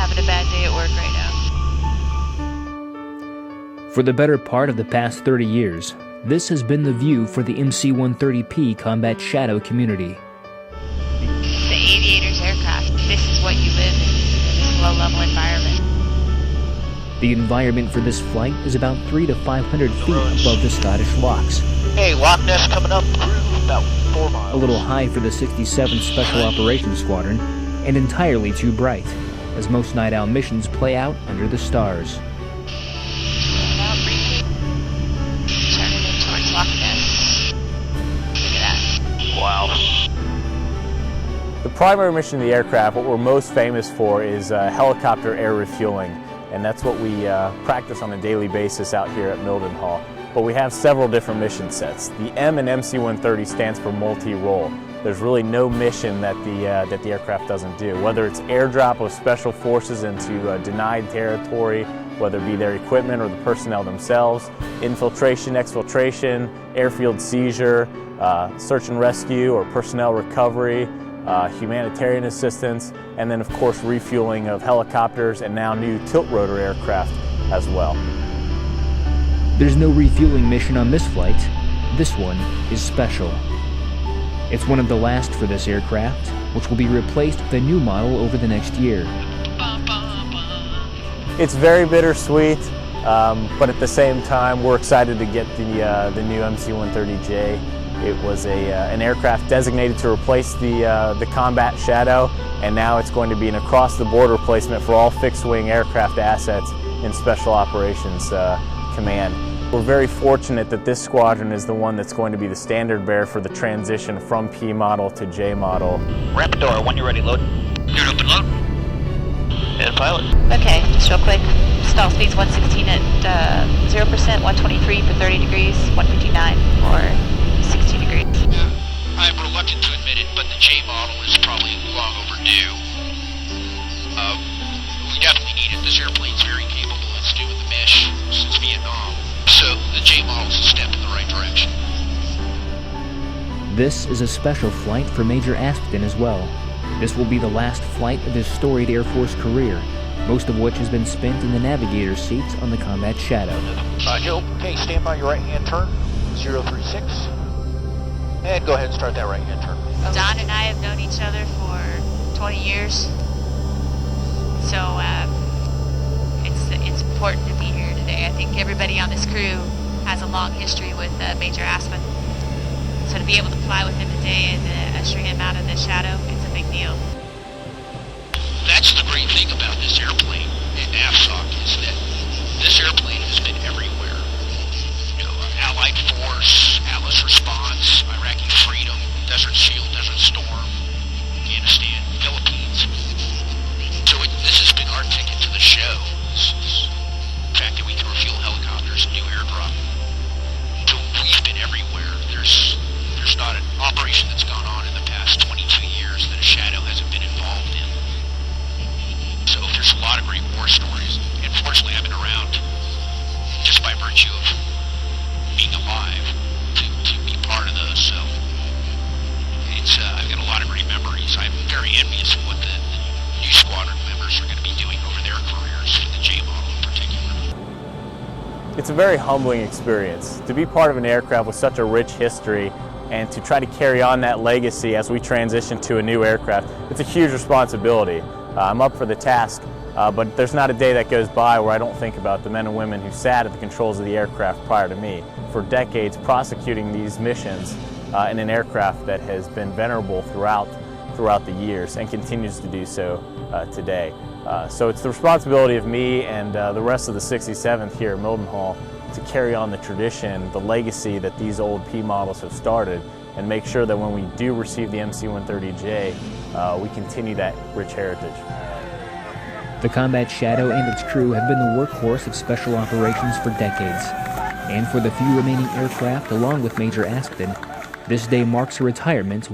having a bad day at work right now. For the better part of the past 30 years, this has been the view for the MC-130P Combat Shadow community. The aviator's aircraft, this is what you live in this low-level environment. The environment for this flight is about 300 to 500 feet above the Scottish Lochs. Hey, Loch Ness coming up, crew, about 4 miles. A little high for the 67th Special Operations Squadron, and entirely too bright, as most night owl missions play out under the stars. Now briefly, turning in towards Loch Ness. Look at that. Wow. The primary mission of the aircraft, what we're most famous for, is helicopter air refueling, and that's what we practice on a daily basis out here at Mildenhall. But we have several different mission sets. The M in MC-130 stands for multi-role. There's really no mission that the aircraft doesn't do, whether it's airdrop of special forces into denied territory, whether it be their equipment or the personnel themselves, infiltration, exfiltration, airfield seizure, search and rescue or personnel recovery, humanitarian assistance, and then of course refueling of helicopters and now new tilt-rotor aircraft as well. There's no refueling mission on this flight. This one is special. It's one of the last for this aircraft, which will be replaced with a new model over the next year. It's very bittersweet, but at the same time we're excited to get the new MC-130J. It was an aircraft designated to replace the Combat Shadow, and now it's going to be an across-the-board replacement for all fixed-wing aircraft assets in Special Operations Command. We're very fortunate that this squadron is the one that's going to be the standard bearer for the transition from P model to J model. Rapid door, when you're ready, load. You're open, load. And pilot. Okay, just real quick. Stall speed's 116 at 0%, 123 for 30 degrees, 159 for 60 degrees. Yeah, I'm reluctant to admit it, but the J model is probably long overdue. We definitely need it. This airplane's very capable. It's doing the mesh since Vietnam. So the J model's a step in the right direction. This is a special flight for Major Aspden as well. This will be the last flight of his storied Air Force career, most of which has been spent in the navigator's seats on the Combat Shadow. Joe, okay, stand by your right-hand turn, 036. And go ahead and start that right-hand turn. Don and I have known each other for 20 years, so it's important to be here today. I think everybody on this crew has a long history with Major Aspden, so to be able to fly with him today and usher him out of the shadow, it's a big deal. That's the great thing about this airplane in AFSOC is that this airplane has been everywhere. You know, Allied Force, Atlas Response, Iraqi Freedom, Desert Shield, Desert Storm, Afghanistan, Philippines. So this has been our ticket to the show. The fact that we can refuel helicopters and do airdrop. So we've been everywhere. There's not an operation that's gone on in the past 22 years that a shadow hasn't been involved in. So there's a lot of great war stories. And fortunately, I've been around just by virtue of being alive to be part of those. So I've got a lot of great memories. I'm very envious of what the new squadron members are going to be doing over their careers, the J model in particular. It's a very humbling experience to be part of an aircraft with such a rich history and to try to carry on that legacy as we transition to a new aircraft. It's a huge responsibility. I'm up for the task, but there's not a day that goes by where I don't think about the men and women who sat at the controls of the aircraft prior to me for decades, prosecuting these missions in an aircraft that has been venerable throughout the years and continues to do so today. So it's the responsibility of me and the rest of the 67th here at Mildenhall to carry on the tradition, the legacy that these old P models have started, and make sure that when we do receive the MC-130J, we continue that rich heritage. The Combat Shadow and its crew have been the workhorse of Special Operations for decades. And for the few remaining aircraft along with Major Aspden, this day marks a retirement